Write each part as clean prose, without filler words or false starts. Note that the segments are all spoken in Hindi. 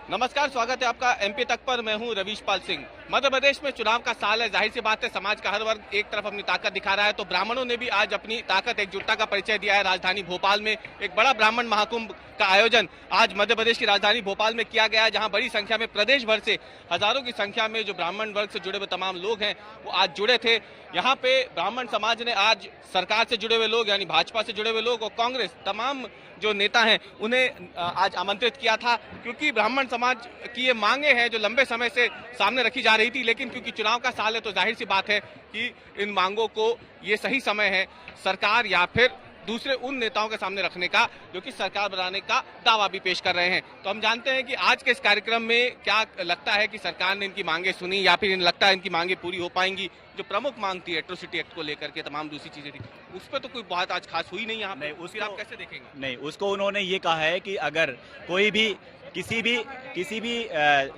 नमस्कार, स्वागत है आपका एमपी तक पर। मैं हूं रवीश पाल सिंह। मध्य प्रदेश में चुनाव का साल है, जाहिर सी बात है समाज का हर वर्ग एक तरफ अपनी ताकत दिखा रहा है, तो ब्राह्मणों ने भी आज अपनी ताकत एकजुटता का परिचय दिया है। राजधानी भोपाल में एक बड़ा ब्राह्मण महाकुंभ का आयोजन आज मध्य प्रदेश की राजधानी भोपाल में किया गया है, जहां बड़ी संख्या में प्रदेश भर से हजारों की संख्या में जो ब्राह्मण वर्ग से जुड़े हुए तमाम लोग हैं वो आज जुड़े थे। यहाँ पे ब्राह्मण समाज ने आज सरकार से जुड़े हुए लोग यानी भाजपा से जुड़े हुए लोग और कांग्रेस तमाम जो नेता हैं उन्हें आज आमंत्रित किया था, क्योंकि ब्राह्मण समाज की ये मांगे हैं जो लंबे समय से सामने रखी जा रही थी। लेकिन क्योंकि चुनाव का साल है तो जाहिर सी बात है कि इन मांगों को ये सही समय है सरकार या फिर दूसरे उन नेताओं के सामने रखने का जो कि सरकार बनाने का दावा भी पेश कर रहे हैं। तो हम जानते हैं कि आज के इस कार्यक्रम में क्या लगता है कि सरकार ने इनकी मांगे सुनी या फिर लगता है इनकी मांगे पूरी हो पाएंगी। जो प्रमुख मांग थी एट्रोसिटी एक्ट को लेकर के, तमाम दूसरी चीजें थी, उस पर तो कोई बात आज खास हुई नहीं यहाँ पे। उसको आप कैसे देखेंगे? नहीं, उसको उन्होंने ये कहा है कि अगर कोई भी किसी भी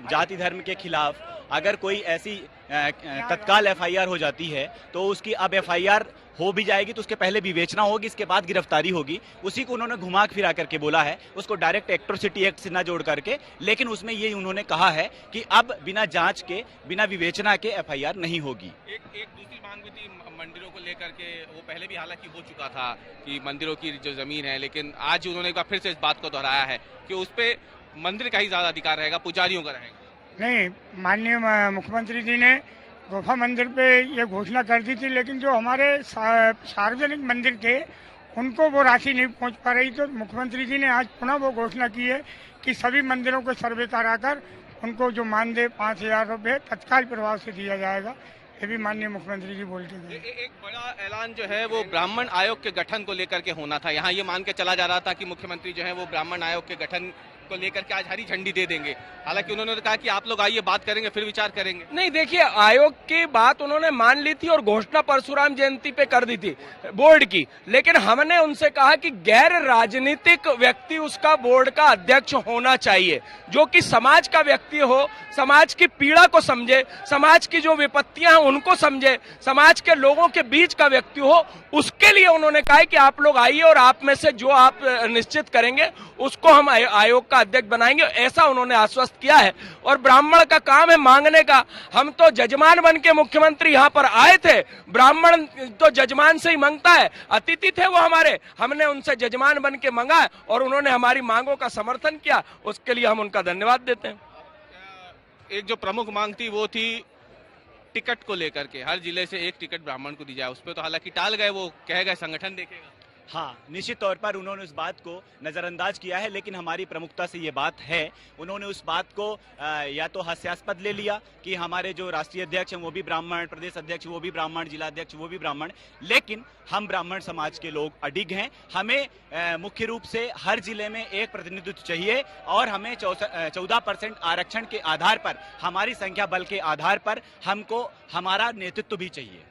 जाति धर्म के खिलाफ अगर कोई ऐसी तत्काल एफआईआर हो जाती है तो उसकी अब एफआईआर हो भी जाएगी तो उसके पहले विवेचना होगी, इसके बाद गिरफ्तारी होगी। उसी को उन्होंने घुमा फिरा करके बोला है, उसको डायरेक्ट एट्रोसिटी एक्ट से ना जोड़ करके। लेकिन उसमें ये उन्होंने कहा है कि अब बिना जांच के, बिना विवेचना के एफआईआर नहीं होगी। एक दूसरी मांग भी थी मंदिरों को लेकर के, वो पहले भी हालांकि हो चुका था कि मंदिरों की जो जमीन है, लेकिन आज उन्होंने एक बार फिर से इस बात को दोहराया है कि उस पर मंदिर का ही ज्यादा अधिकार रहेगा, पुजारियों का रहेगा। नहीं, माननीय मुख्यमंत्री जी ने गुफा मंदिर पे ये घोषणा कर दी थी, लेकिन जो हमारे सार्वजनिक मंदिर थे उनको वो राशि नहीं पहुंच पा रही। तो मुख्यमंत्री जी ने आज पुनः वो घोषणा की है कि सभी मंदिरों को सर्वे कराकर उनको जो मानदेय 5,000 रुपये तत्काल प्रभाव से दिया जाएगा, ये भी माननीय मुख्यमंत्री जी बोल के गए। एक बड़ा ऐलान जो है वो ब्राह्मण आयोग के गठन को लेकर के होना था। यहाँ ये मान के चला जा रहा था कि मुख्यमंत्री जो है वो ब्राह्मण आयोग के गठन को लेकर के आज हरी झंडी दे देंगे। हालांकि उन्होंने कहा कि आप लोग आइए बात करेंगे फिर विचार करेंगे। नहीं, देखिए, आयोग की बात उन्होंने मान ली थी और घोषणा परशुराम जयंती पे कर दी थी बोर्ड की, लेकिन हमने उनसे कहा कि गैर राजनीतिक व्यक्ति उसका बोर्ड का अध्यक्ष होना चाहिए, जो कि समाज का व्यक्ति हो, समाज की पीड़ा को समझे, समाज की जो विपत्तियां हैं उनको समझे, समाज के लोगों के बीच का व्यक्ति हो। उसके लिए उन्होंने कहा कि आप लोग आइए और आप में से जो आप निश्चित करेंगे उसको हम आयोग का अध्यक्ष बनाएंगे, ऐसा उन्होंने आश्वस्त किया है। और ब्राह्मण का काम है मांगने का। हम तो जजमान बन के मुख्यमंत्री यहाँ पर आए थे, ब्राह्मण तो जजमान से ही मांगता है, अतिथि थे वो हमारे, हमने उनसे जजमान बन के मांगा और उन्होंने हमारी मांगों का समर्थन किया, उसके लिए हम उनका धन्यवाद देते हैं। एक जो प्रमुख मांग थी वो थी टिकट को लेकर के, हर जिले से एक टिकट ब्राह्मण को दी जाए। उस पर तो हालांकि टाल गए, वो कह गए संगठन देखेगा। हाँ, निश्चित तौर पर उन्होंने उस बात को नजरअंदाज किया है, लेकिन हमारी प्रमुखता से ये बात है। उन्होंने उस बात को या तो हास्यास्पद ले लिया कि हमारे जो राष्ट्रीय अध्यक्ष हैं वो भी ब्राह्मण, प्रदेश अध्यक्ष वो भी ब्राह्मण, जिला अध्यक्ष वो भी ब्राह्मण। लेकिन हम ब्राह्मण समाज के लोग अडिग हैं। हमें मुख्य रूप से हर जिले में एक प्रतिनिधित्व चाहिए और हमें 14% आरक्षण के आधार पर, हमारी संख्या बल के आधार पर हमको हमारा नेतृत्व भी चाहिए।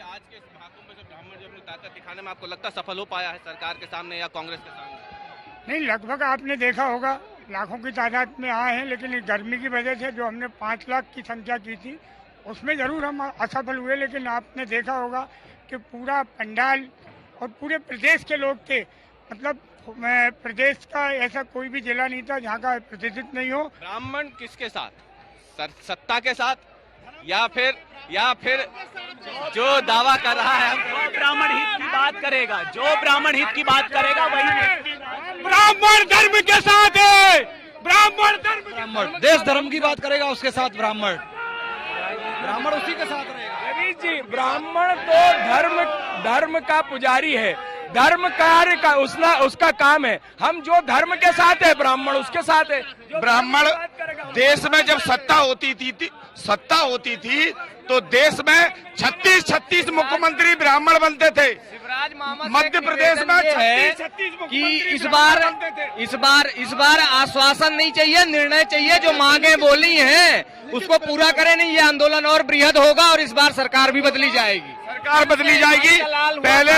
आज के महाकुंभ में जो ब्राह्मण जो अपनी ताकत दिखाने में आपको लगता सफल हो पाया है सरकार के सामने या कांग्रेस के सामने? नहीं, लगभग आपने देखा होगा लाखों की तादाद में आए हैं, लेकिन गर्मी की वजह से जो हमने 5 लाख की संख्या की थी उसमें जरूर हम असफल हुए। लेकिन आपने देखा होगा कि पूरा पंडाल और पूरे प्रदेश के लोग थे, मतलब प्रदेश का ऐसा कोई भी जिला नहीं था जहाँ का प्रतिनिधित्व नहीं हो। ब्राह्मण किसके साथ? सत्ता के साथ या फिर जो दावा कर रहा है जो ब्राह्मण हित की बात करेगा, जो ब्राह्मण हित की बात करेगा वही ब्राह्मण धर्म के साथ है, ब्राह्मण धर्म, देश धर्म की बात करेगा उसके साथ ब्राह्मण उसी के साथ रहेगा। रवि जी, ब्राह्मण तो धर्म का पुजारी है, धर्म कार्य का उसका काम है। हम जो धर्म के साथ है ब्राह्मण उसके साथ है। ब्राह्मण देश में जब सत्ता होती थी तो देश में 36 मुख्यमंत्री ब्राह्मण बनते थे। मध्य प्रदेश में 36 कि इस बार आश्वासन नहीं चाहिए, निर्णय चाहिए। जो मांगे बोली हैं उसको पूरा करें, नहीं ये आंदोलन और बृहद होगा और इस बार सरकार भी बदली जाएगी। पहले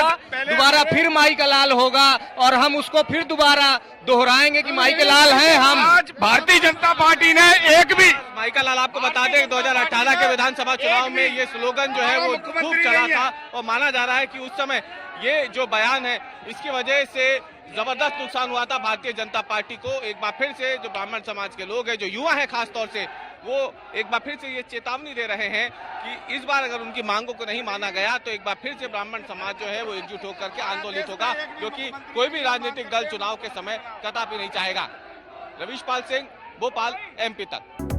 दोबारा फिर माई का लाल होगा और हम उसको फिर दोबारा दोहराएंगे कि माई के लाल हैं हम। आज भारतीय जनता पार्टी ने एक भी माइका लाल, आपको बता दें 2018 के विधानसभा चुनाव में ये स्लोगन जो है वो खूब चला था और माना जा रहा है कि उस समय ये जो बयान है इसकी वजह से जबरदस्त नुकसान हुआ था भारतीय जनता पार्टी को। एक बार फिर से जो ब्राह्मण समाज के लोग हैं, जो युवा हैं खास तौर से, वो एक बार फिर से ये चेतावनी दे रहे हैं कि इस बार अगर उनकी मांगों को नहीं माना गया तो एक बार फिर से ब्राह्मण समाज जो है वो एकजुट होकर के आंदोलित होगा, जो कि कोई भी राजनीतिक दल चुनाव के समय कदापि नहीं चाहेगा। रवीश पाल सिंह, भोपाल, MP तक।